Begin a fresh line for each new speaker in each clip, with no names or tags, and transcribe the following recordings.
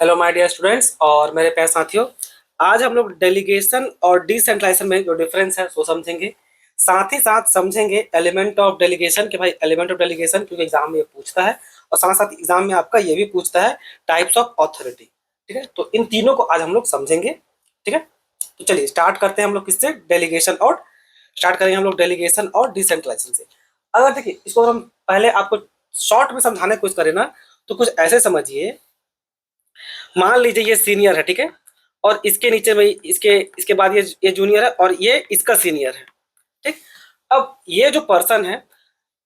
Hello my dear students और मेरे प्यारे साथियों। आज हम लोग डेलीगेशन और डिसेंट्रलाइजेशन में जो डिफरेंस है वो समझेंगे। साथ ही साथ समझेंगे एलिमेंट ऑफ डेलीगेशन कि भाई एलिमेंट ऑफ डेलीगेशन क्योंकि एग्जाम में ये पूछता है और साथ साथ एग्जाम में आपका ये भी पूछता है टाइप्स ऑफ अथॉरिटी। ठीक है, तो इन तीनों को आज हम लोग समझेंगे। ठीक है, तो चलिए स्टार्ट करते हैं हम लोग किससे, डेलीगेशन और स्टार्ट करेंगे हम लोग डेलीगेशन और डिसेंट्रलाइजेशन से। अगर देखिए इसको हम पहले आपको शॉर्ट में समझाने की कोशिश करें ना, तो कुछ ऐसे समझिए। मान लीजिए ये सीनियर है, ठीक है, और इसके नीचे में इसके इसके बाद ये जूनियर है और ये इसका सीनियर है। ठीक, अब ये जो पर्सन है,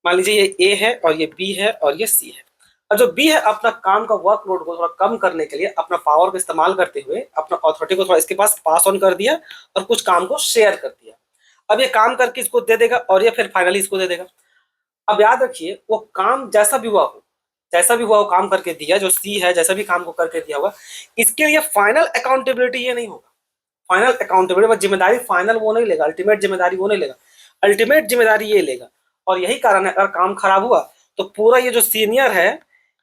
मान लीजिए ये ए है और ये बी है और ये सी है। और जो बी है अपना काम का वर्कलोड को थोड़ा कम करने के लिए अपना पावर का इस्तेमाल करते हुए अपना अथॉरिटी को थोड़ा इसके पास पास ऑन कर दिया और कुछ काम को शेयर कर दिया। अब ये काम करके इसको दे देगा और ये फिर फाइनली इसको दे देगा। अब याद रखिए वो काम जैसा भी हुआ वो काम करके दिया, जो सी है जैसा भी काम को करके दिया होगा, इसके लिए फाइनल अकाउंटेबिलिटी ये नहीं होगा। फाइनल अकाउंटेबिलिटी जिम्मेदारी फाइनल वो नहीं लेगा, अल्टीमेट जिम्मेदारी वो नहीं लेगा, अल्टीमेट जिम्मेदारी ये लेगा। और यही कारण है अगर काम खराब हुआ तो पूरा ये जो सीनियर है,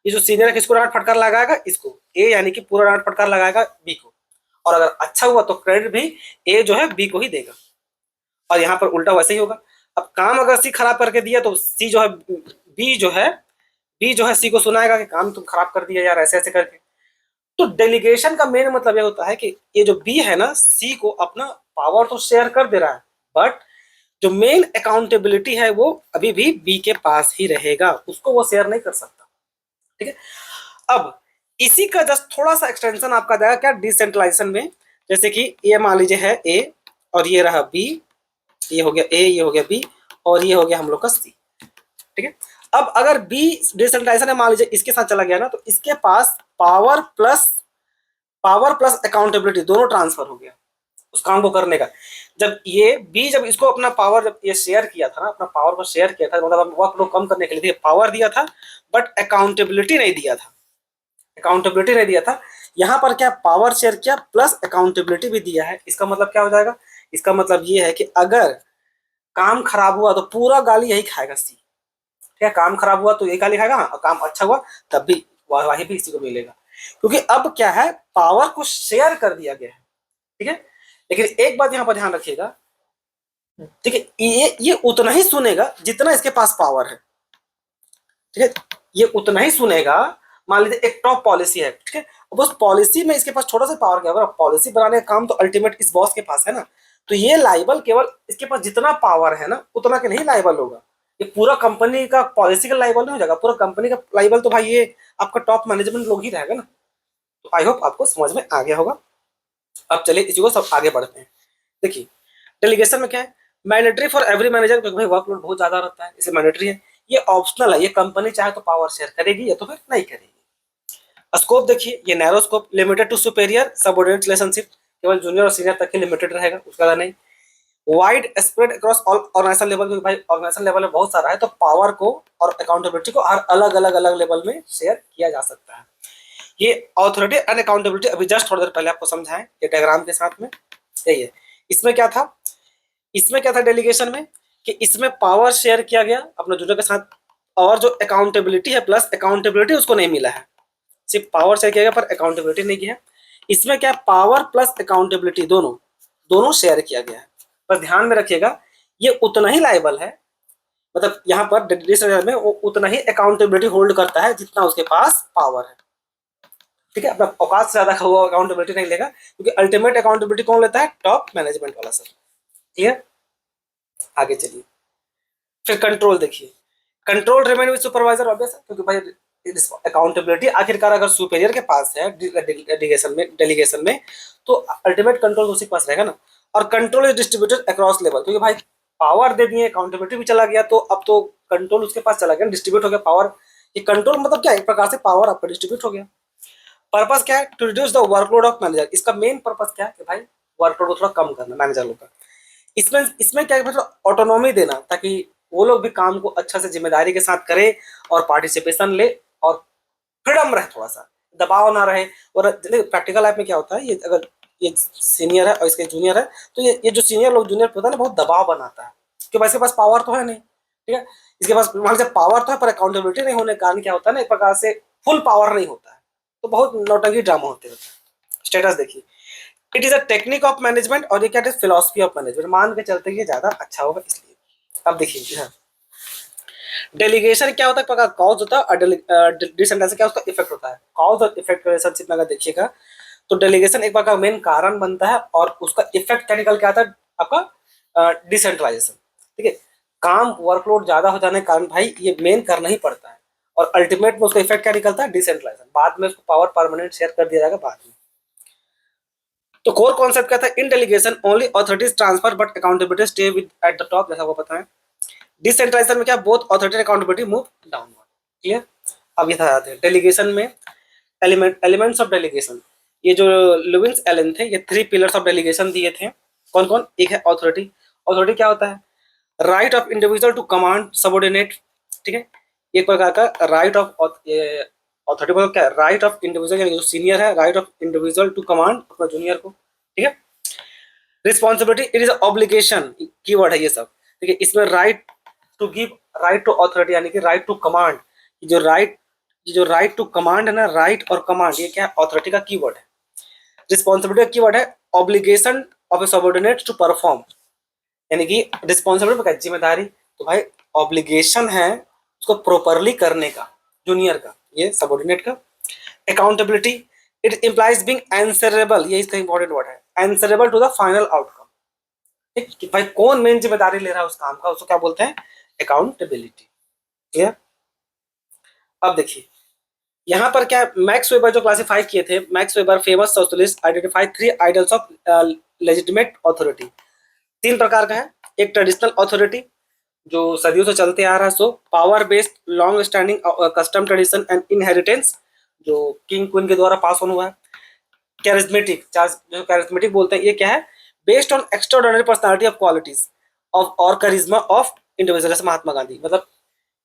किसको डांट फटकार लगाएगा, इसको ए, यानी कि पूरा डांट फटकार लगाएगा बी को। और अगर अच्छा हुआ तो क्रेडिट भी ए जो है बी को ही देगा। और यहाँ पर उल्टा वैसे ही होगा। अब काम अगर सी खराब करके दिया तो सी जो है बी जो है बी जो है सी को सुनाएगा कि काम तुम खराब कर दिया यार, ऐसे ऐसे करके। तो डेलीगेशन का मेन मतलब ये होता है कि ये जो बी है ना, सी को अपना पावर तो शेयर कर दे रहा है, बट जो मेन अकाउंटेबिलिटी है वो अभी भी बी के पास ही रहेगा, उसको वो शेयर नहीं कर सकता। ठीक है, अब इसी का जस्ट थोड़ा सा एक्सटेंशन आपका जाएगा क्या, डिसेंट्रलाइजेशन में। जैसे कि ये मान लीजिए है ए और ये रहा बी, ये हो गया ए, ये हो गया बी और ये हो गया हम लोग का सी। ठीक है, अब अगर बी डिसेंट्रलाइजेशन है, मान लीजिए इसके साथ चला गया ना, तो इसके पास पावर प्लस अकाउंटेबिलिटी दोनों ट्रांसफर हो गया उस काम को करने का। जब ये बी जब इसको अपना पावर जब ये शेयर किया था ना, अपना पावर को शेयर किया था, मतलब वर्कलोड कम करने के लिए पावर दिया था बट अकाउंटेबिलिटी नहीं दिया था। यहाँ पर क्या पावर शेयर किया प्लस अकाउंटेबिलिटी भी दिया है। इसका मतलब क्या हो जाएगा, इसका मतलब ये है कि अगर काम खराब हुआ तो पूरा गाली यही खाएगा सी। ठीक है, काम खराब हुआ तो यही गाली खाएगा, और काम अच्छा हुआ तब भी वाही भी इसी को मिलेगा, क्योंकि अब क्या है, पावर को शेयर कर दिया गया है। ठीक है, लेकिन एक बात यहाँ पर ध्यान रखिएगा, ठीक है, ये उतना ही सुनेगा जितना इसके पास पावर है। ठीक है, ये उतना ही सुनेगा। मान लीजिए एक टॉप पॉलिसी है, ठीक है, अब उस पॉलिसी में इसके पास छोटा सा पावर गया, पॉलिसी बनाने का काम तो अल्टीमेट इस बॉस के पास है ना, तो ये लाइबल केवल इसके पास जितना पावर है ना उतना के नहीं लाइबल होगा। ये पूरा कंपनी का पॉलिसी का लाइबल नहीं हो जाएगा, पूरा कंपनी का लाइबल तो भाई ये आपका टॉप मैनेजमेंट लोग ही रहेगा ना। तो आई होप आपको समझ में आ गया होगा। अब चलिए इसी को सब आगे बढ़ते हैं। देखिए डेलीगेशन में क्या है, मैंडेटरी फॉर एवरी मैनेजर, क्योंकि भाई वर्कलोड बहुत ज्यादा रहता है इसलिए मैंडेटरी है। ये ऑप्शनल है, ये कंपनी चाहे तो पावर शेयर करेगी या तो फिर नहीं करेगी। स्कोप देखिए, ये narrow scope, limited to superior subordinate relationship, केवल जूनियर और सीनियर तक के लिमिटेड रहेगा, उसका ज्यादा नहीं। Wide spread across all organisation level, क्योंकि भाई ऑर्गेनाइजेशन लेवल में बहुत सारा है तो पावर को और अकाउंटेबिलिटी को हर अलग अलग लेवल में शेयर किया जा सकता है। ये ऑथोरिटी एंड अकाउंटेबिलिटी अभी जस्ट थोड़ी देर पहले आपको समझाएं ये डायग्राम के साथ में, यही है। इसमें क्या था डेलीगेशन में, कि इसमें पावर शेयर किया गया अपने जूनियर के साथ, और जो अकाउंटेबिलिटी है प्लस अकाउंटेबिलिटी उसको नहीं मिला है, सिर्फ पावर शेयर किया गया पर अकाउंटेबिलिटी नहीं किया है। इसमें क्या पावर प्लस अकाउंटेबिलिटी दोनों दोनों शेयर किया गया है, पर ध्यान में रखिएगा ये उतना ही लायबल है, मतलब यहाँ पर डिसीजन में वो उतना ही अकाउंटेबिलिटी होल्ड करता है जितना उसके पास पावर है। ठीक है, अपना औकात से ज्यादा का वो अकाउंटेबिलिटी नहीं लेगा, क्योंकि अल्टीमेट अकाउंटेबिलिटी कौन लेता है, टॉप मैनेजमेंट वाला सर। क्लियर, आगे चलिए। फिर कंट्रोल देखिए, control remain with supervisor, obvious है क्योंकि भाई अकाउंटेबिलिटी आखिरकार अगर सुपेरियर के पास है डेलीगेशन में तो अल्टीमेट कंट्रोल उसी के पास रहेगा ना। और control is distributed across level, क्योंकि भाई पावर दे दिए, अकाउंटेबिलिटी भी चला गया, तो अब तो कंट्रोल उसके पास चला गया, डिस्ट्रीब्यूट हो गया पावर। ये कंट्रोल मतलब क्या, एक प्रकार से पावर आपका डिस्ट्रीब्यूट हो गया। पर्पस क्या है, to reduce the workload of manager, इसका मेन पर्पस क्या है कि भाई वर्कलोड को थोड़ा कम करना मैनेजर लोग का। इसमें इसमें क्या है, ऑटोनॉमी देना, ताकि वो लोग भी काम को अच्छा से जिम्मेदारी के साथ करे और पार्टिसिपेशन ले और फ्रीडम रहे, थोड़ा सा दबाव ना रहे। और प्रैक्टिकल लाइफ में क्या होता है, ये अगर ये सीनियर है और इसके जूनियर है, तो ये जो सीनियर लोग जूनियर होता है ना, बहुत दबाव बनाता है, क्योंकि इसके पास पावर तो है नहीं। ठीक है, इसके पास मान लीजिए पावर तो है पर अकाउंटेबिलिटी नहीं होने के कारण क्या होता है ना, एक प्रकार से फुल पावर नहीं होता है। तो बहुत नौटंकी ड्रामा होते रहते हैं। स्टेटस देखिए, it is a technique of management और ये क्या है, फिलोसफी ऑफ मैनेजमेंट, मान के चलते ये ज्यादा अच्छा होगा इसलिए। अब देखिए डेलीगेशन क्या होता है, पता कॉज होता है, और डिसेंट्रलाइजेशन क्या उसका इफेक्ट होता है। कॉज और इफेक्ट रिलेशनशिप में अगर देखिएगा तो डेलीगेशन एक बार का मेन कारण बनता है और उसका इफेक्ट क्या निकल के आता है आपका डिसेंट्रलाइजेशन। ठीक है, काम वर्कलोड ज्यादा हो जाने के कारण भाई ये मेन करना ही पड़ता है और अल्टीमेट में उसका इफेक्ट क्या निकलता है, डिसेंट्रलाइजेशन। बाद में उसको पावर परमानेंट शेयर कर दिया जाएगा बाद में। तो कोर कॉन्सेप्ट क्या था, in delegation only authorities transfer but accountability stay with at the top, जैसा आपको पता है। डिसेंट्रलाइजेशन में क्या, both authority accountability move downward. Clear. अब ये आते हैं डेलीगेशन में एलिमेंट्स ऑफ डेलीगेशन। ये जो लुइस एलन थे, ये 3 पिलर्स ऑफ डेलीगेशन दिए थे। कौन कौन, एक है अथॉरिटी। अथॉरिटी क्या होता है, right of individual to command subordinate. ठीक है, एक प्रकार का राइट ऑफ अथॉरिटी मतलब क्या है, राइट ऑफ इंडिविजुअल, यानी जो सीनियर है, right of individual to command अपना जूनियर को। ठीक है, responsibility, it is obligation, keyword है ये सब। ठीक है, इसमें right to give, right to authority यानी कि राइट टू कमांड। जो राइट टू कमांड है ना, राइट और कमांड, ये क्या है, अथॉरिटी का कीवर्ड है। रिस्पॉन्सिबिलिटी का कीवर्ड है obligation of a subordinate to perform, यानी कि रिस्पॉन्सिबिलिटी का जिम्मेदारी, तो भाई ऑब्लिगेशन है उसको प्रॉपरली करने का जूनियर का, ये सबऑर्डिनेट का। Accountability, it implies being answerable, ये इसका इंपॉर्टेंट वर्ड है, answerable to the final outcome. ठीक, कि भाई कौन मेन जिम्मेदारी ले रहा है उस काम का, उसको क्या बोलते हैं, अकाउंटेबिलिटी। क्लियर। अब देखिए यहाँ पर क्या, मैक्स वेबर जो क्लासिफाई किए थे, max weber famous socialist identify 3 idols of legitimate authority. 3 प्रकार का है, एक ट्रेडिशनल अथॉरिटी जो सदियों से चलते आ रहा है, so power based long standing custom tradition and inheritance, जो किंग क्वीन के द्वारा पास ऑन हुआ है। कैरिज्मेटिक, जो कैरिज्मेटिक बोलते हैं, ये क्या है, based on extraordinary personality of qualities of और करिश्मा ऑफ इंडिविजुअल, जैसे महात्मा गांधी। मतलब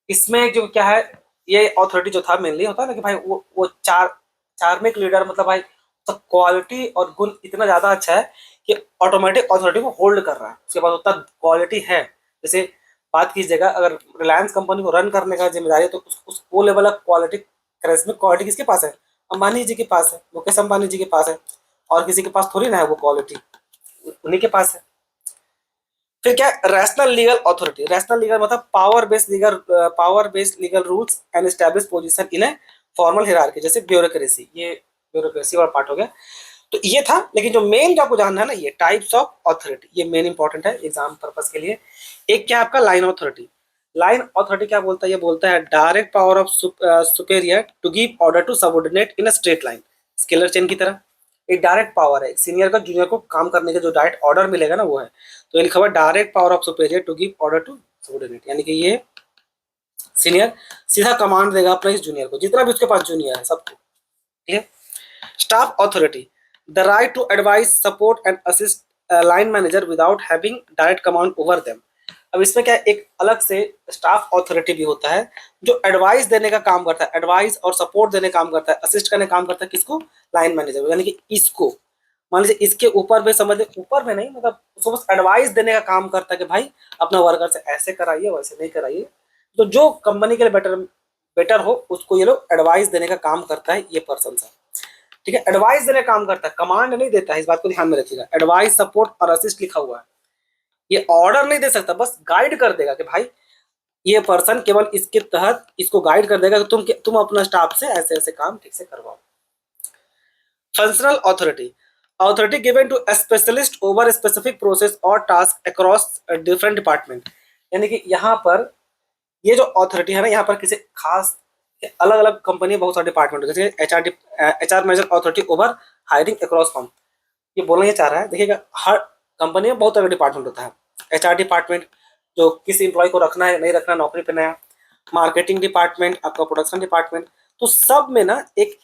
इसमें जो क्या है, ये अथॉरिटी जो था मेनली होता है ना कि भाई वो चार्मिक लीडर, मतलब भाई तो क्वालिटी और गुण इतना ज्यादा अच्छा है कि ऑटोमेटिक अथॉरिटी को होल्ड कर रहा है, उसके बाद उतना क्वालिटी है। जैसे बात कीजिएगा, अगर रिलायंस कंपनी को रन करने का जिम्मेदारी है तो वो लेवल ऑफ क्वालिटी, करिश्मिक क्वालिटी किसके पास है, अंबानी जी के पास है, मुकेश अंबानी जी के पास है, और किसी के पास थोड़ी ना है वो क्वालिटी, उन्हीं के पास है। फिर क्या, rational legal authority. Rational legal मतलब power based legal rules and establish position in a formal hierarchy, जैसे ब्यूरोक्रेसी, ये ब्यूरोक्रेसी वाला पार्ट हो गया। तो ये था, लेकिन जो मेन जो आपको जानना है ना, ये टाइप्स ऑफ अथॉरिटी, ये मेन इंपॉर्टेंट है एग्जाम पर्पस के लिए। एक क्या आपका लाइन अथॉरिटी। लाइन अथॉरिटी क्या बोलता है, ये बोलता है direct power of superior to give order to subordinate in a straight line, scalar chain की तरह। एक डायरेक्ट पावर है, सीनियर का जूनियर को काम करने का जो डायरेक्ट ऑर्डर मिलेगा ना, वो है। तो ये लिखा हुआ direct power of superior to give order to subordinate, यानी कि ये सीनियर सीधा कमांड देगा अपने इस जूनियर को, जितना भी उसके पास जूनियर है सबको। ठीक है। Staff authority, the right to advice support and assist line manager without having direct command over them. अब इसमें क्या, एक अलग से स्टाफ अथॉरिटी भी होता है जो एडवाइस देने का काम करता है, एडवाइस और सपोर्ट देने का काम करता है, असिस्ट करने का काम करता है किसको, लाइन मैनेजर, यानी कि इसको मान लीजिए इसके ऊपर में, समझ ऊपर में नहीं, मतलब उसको बस एडवाइस देने का काम करता है कि भाई अपना वर्कर से ऐसे कराइए वैसे नहीं कराइए। तो जो कंपनी के लिए बेटर हो उसको ये लोग एडवाइस देने का काम करता है, ये पर्सन सा। ठीक है, एडवाइस देने का काम करता है, कमांड नहीं देता है, इस बात को ध्यान में रखिएगा। एडवाइस सपोर्ट और असिस्ट लिखा हुआ है, ये ऑर्डर नहीं दे सकता, बस गाइड कर देगा कि भाई ये पर्सन केवल इसके तहत इसको गाइड कर देगा कि तुम अपना स्टाफ से ऐसे ऐसे काम ठीक से करवाओ। Functional authority, authority given to a specialist over a specific process or task across a different department, यानी कि यहाँ पर ये जो अथॉरिटी है ना, यहाँ पर किसी खास अलग अलग कंपनी बहुत सारे डिपार्टमेंट, जैसे HR manager authority over hiring across firm. ये बोलना ये चाह रहा है, देखिएगा हर कंपनी में बहुत सारे डिपार्टमेंट होता है। एचआर डिपार्टमेंट जो किसी एम्प्लॉय को रखना है नहीं रखना नौकरी पे नया, मार्केटिंग डिपार्टमेंट, आपका प्रोडक्शन डिपार्टमेंट, तो सब में ना एक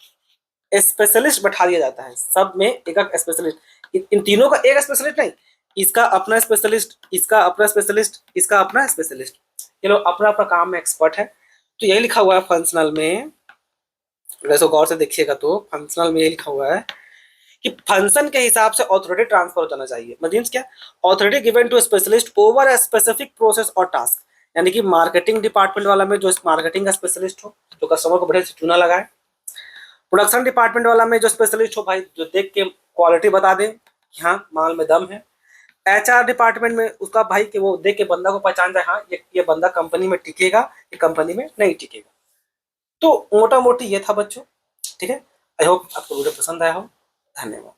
स्पेशलिस्ट बैठा दिया जाता है, सब में एक स्पेशलिस्ट। इन तीनों का एक स्पेशलिस्ट नहीं, इसका अपना स्पेशलिस्ट, इसका अपना स्पेशलिस्ट, इसका अपना स्पेशलिस्ट, ये लोग अपना अपना काम में एक्सपर्ट है। तो यही लिखा हुआ है फंक्शनल में, वैसे गौर से देखिएगा तो फंक्शनल में यही लिखा हुआ है कि फंक्शन के हिसाब से ऑथोरिटी ट्रांसफर हो जाना चाहिए। मींस क्या, authority given to specialist over a specific process और टास्क, यानी कि मार्केटिंग डिपार्टमेंट वाला में जो मार्केटिंग का स्पेशलिस्ट हो, जो कस्टमर को बढ़िया से चुना लगाए, प्रोडक्शन डिपार्टमेंट वाला में जो स्पेशलिस्ट हो भाई, जो देख के क्वालिटी बता दे कि हाँ माल में दम है। एचआर डिपार्टमेंट में उसका भाई कि वो देख के बंदा को पहचान जाए, हाँ ये बंदा कंपनी में टिकेगा, ये कंपनी में नहीं टिकेगा। तो मोटा मोटी ये था बच्चों, ठीक है। आई होप आपको वीडियो पसंद आया हो। धन्यवाद।